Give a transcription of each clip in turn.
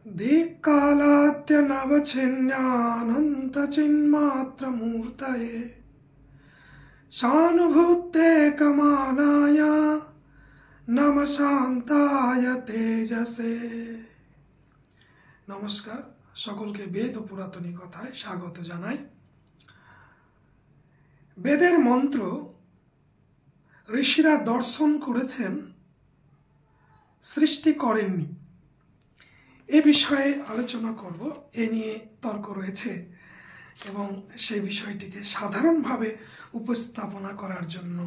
दिक्कालाद्यनवचिन्यानन्तचिन्मात्रमूर्तये शानुभूते कमानाय नमः शान्ताय तेजसे। नमस्कार, सकलके वेद ও পুরাতনী কথায় স্বাগত জানাই। বেদের মন্ত্র ঋষিরা দর্শন করেছেন, সৃষ্টি করেননি। এ বিষয়ে আলোচনা করব। এ নিয়ে তর্ক রয়েছে এবং সেই বিষয়টিকে সাধারণভাবে উপস্থাপনা করার জন্য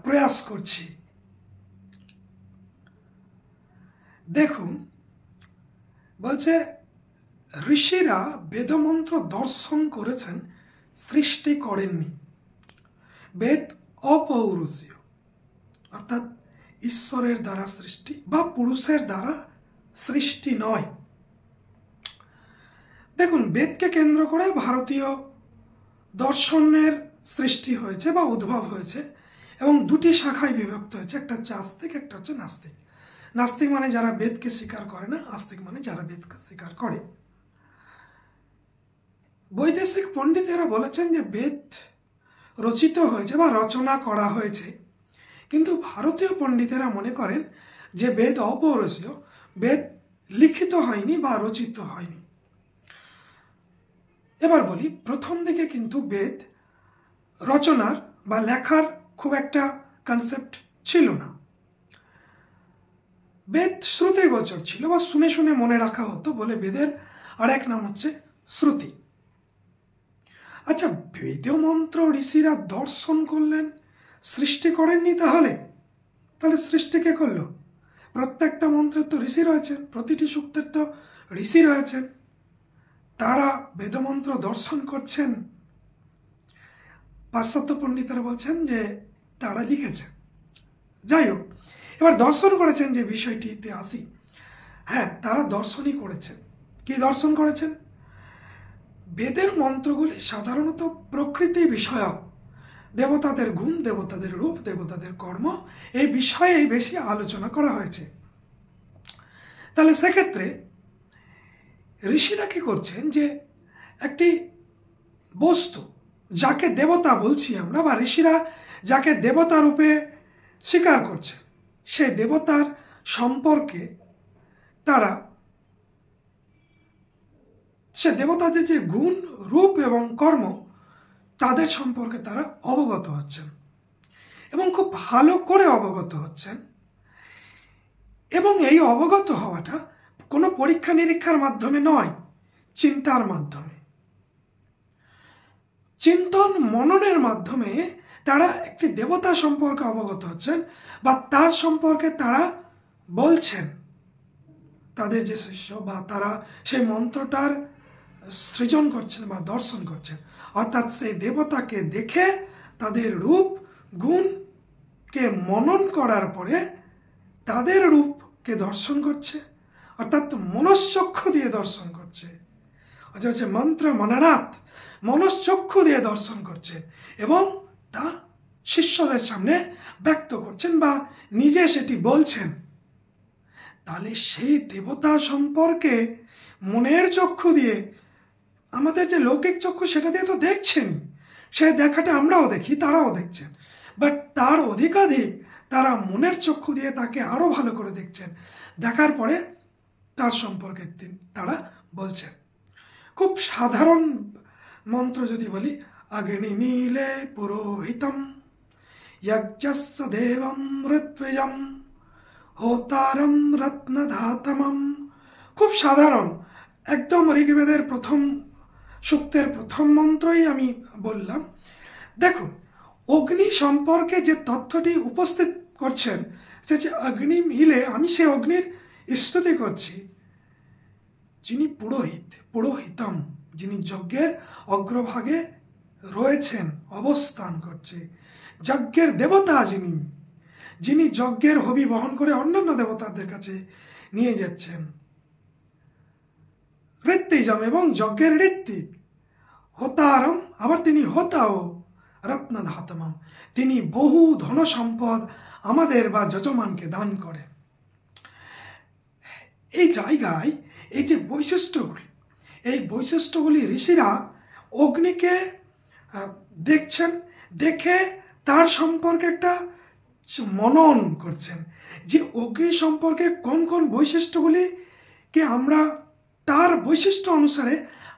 প্রয়াস করছি। দেখুন, বলছে ঋষিরা বেদমন্ত্র দর্শন করেছেন, সৃষ্টি করেননি। বেদ অপৌরুষীয়, অর্থাৎ ঈশ্বরের দ্বারা সৃষ্টি বা পুরুষের দ্বারা সৃষ্টি নয়। দেখুন, বেদকে কেন্দ্র করে ভারতীয় দর্শনের সৃষ্টি হয়েছে বা উদ্ভব হয়েছে এবং দুটি শাখায় বিভক্ত হয়েছে। একটা হচ্ছে আস্তিক, একটা হচ্ছে নাস্তিক। নাস্তিক মানে যারা বেদকে স্বীকার করে না, আস্তিক মানে যারা বেদকে স্বীকার করে। বৈদেশিক পণ্ডিতেরা বলেছেন যে বেদ রচিত হয়েছে বা রচনা করা হয়েছে, কিন্তু ভারতীয় পণ্ডিতেরা মনে করেন যে বেদ অপৌরুষীয়, বেদ লিখিত হয়নি বা রচিত হয়নি। এবার বলি, প্রথম দিকে কিন্তু বেদ রচনার বা লেখার খুব একটা কনসেপ্ট ছিল না। বেদ শ্রুতিগোচর ছিল বা শুনে শুনে মনে রাখা হতো বলে বেদের আর এক নাম হচ্ছে শ্রুতি। আচ্ছা, বেদমন্ত্র ঋষিরা দর্শন করলেন, সৃষ্টি করেননি। তাহলে সৃষ্টি কে করলো? প্রত্যেকটা মন্ত্রের তো ঋষি রয়েছেন, প্রতিটি সূক্তের তো ঋষি রয়েছেন, তারা বেদমন্ত্র দর্শন করছেন। পাশ্চাত্য পণ্ডিতরা বলছেন যে তারা লিখেছেন। যাই হোক, এবার দর্শন করেছেন যে বিষয়টিতে আসি। হ্যাঁ, তারা দর্শনই করেছেন। কি দর্শন করেছেন? বেদের মন্ত্রগুলি সাধারণত প্রকৃতি বিষয়ক, দেবতাদের গুণ, দেবতাদের রূপ, দেবতাদের কর্ম, এই বিষয়ে বেশি আলোচনা করা হয়েছে। তাহলে সেক্ষেত্রে ঋষিরা কি করছেন যে একটি বস্তু, যাকে দেবতা বলছি আমরা, বা ঋষিরা যাকে দেবতা রূপে স্বীকার করছেন, সেই দেবতার সম্পর্কে তারা, সে দেবতাদের যে গুণ, রূপ এবং কর্ম, তাদের সম্পর্কে তারা অবগত হচ্ছেন এবং খুব ভালো করে অবগত হচ্ছেন। এবং এই অবগত হওয়াটা কোনো পরীক্ষা নিরীক্ষার মাধ্যমে নয়, চিন্তার মাধ্যমে, চিন্তন মননের মাধ্যমে তারা একটি দেবতা সম্পর্কে অবগত হচ্ছেন বা তার সম্পর্কে তারা বলছেন তাদের যে শিষ্য, বা তারা সেই মন্ত্রটার সৃজন করছেন বা দর্শন করছেন। অর্থাৎ সেই দেবতাকে দেখে তাদের রূপ গুণকে মনন করার পরে তাদের রূপকে দর্শন করছে, অর্থাৎ মনশ্চক্ষু দিয়ে দর্শন করছে। হচ্ছে মন্ত্র মননাথ, মনশ্চক্ষু দিয়ে দর্শন করছেন এবং তা শিষ্যদের সামনে ব্যক্ত করছেন বা নিজে সেটি বলছেন। তাহলে সেই দেবতা সম্পর্কে মনের চক্ষু দিয়ে, আমাদের যে লৌকিক চক্ষু সেটা দিয়ে তো দেখছেনই, সেই দেখাটা আমরাও দেখি, তারাও দেখছেন, বাট তার অধিকাধিক তারা মনের চক্ষু দিয়ে তাকে আরো ভালো করে দেখছেন। দেখার পরে তার সম্পর্কে তারা বলছেন। খুব সাধারণ মন্ত্র যদি বলি, অগ্নিমিলে পুরোহিতম যজ্ঞস্য দেবম ঋত্বিজম হোতারম রত্নধাতমম। খুব সাধারণ, একদম ঋগ্বেদের প্রথম সূক্তের প্রথম মন্ত্রই আমি বললাম। দেখুন, অগ্নি সম্পর্কে যে তথ্যটি উপস্থিত করছেন, যে অগ্নি মিলে, আমি সে অগ্নির স্তুতি করছি, যিনি পুরোহিতম, যিনি যজ্ঞের অগ্রভাগে রয়েছেন, অবস্থান করছে, যজ্ঞের দেবতা যিনি যজ্ঞের হবি বহন করে অন্যান্য দেবতাদের কাছে নিয়ে যাচ্ছেন, ঋত্বিজম এবং যজ্ঞের ঋত্বিক, হোতারম, আবার তিনি হোতাও, রত্নধাতমম, তিনি বহু ধন সম্পদ আমাদের বা যজমানকে দান করেন। এই জায়গায় এই যে বৈশিষ্ট্যগুলি, এই বৈশিষ্ট্যগুলি ঋষিরা অগ্নিকে দেখছেন, দেখে তার সম্পর্কে একটা মনন করছেন যে অগ্নি সম্পর্কে কোন কোন বৈশিষ্ট্যগুলিকে আমরা তার বৈশিষ্ট্য অনুসারে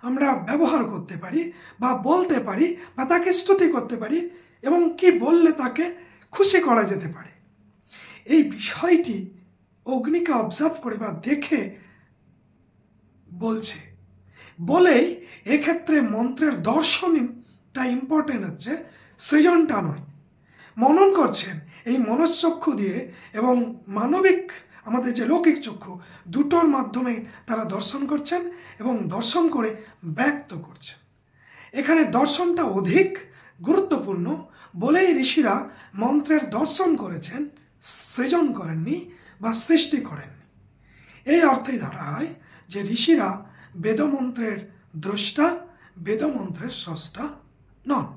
আমরা ব্যবহার করতে পারি বা বলতে পারি বা তাকে স্তুতি করতে পারি এবং কি বললে তাকে খুশি করা যেতে পারে। এই বিষয়টি অগ্নিকে অবজার্ভ করে বা দেখে বলছে বলেই এক্ষেত্রে মন্ত্রের দর্শনটা ইম্পর্টেন্ট হচ্ছে, সৃজনটা নয়। মনন করছেন এই মনশ্চক্ষু দিয়ে এবং মানবিক আমাদের যে লৌকিক চক্ষু দুটোর মাধ্যমে তারা দর্শন করছেন এবং দর্শন করে ব্যক্ত করছেন। এখানে দর্শনটা অধিক গুরুত্বপূর্ণ বলেই ঋষিরা মন্ত্রের দর্শন করেছেন, সৃজন করেননি বা সৃষ্টি করেননি। এই অর্থেই দাঁড়ায় যে ঋষিরা বেদমন্ত্রের দ্রষ্টা, বেদমন্ত্রের স্রষ্টা নন।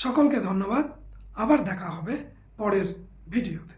সকলকে ধন্যবাদ। আবার দেখা হবে পরের ভিডিওতে।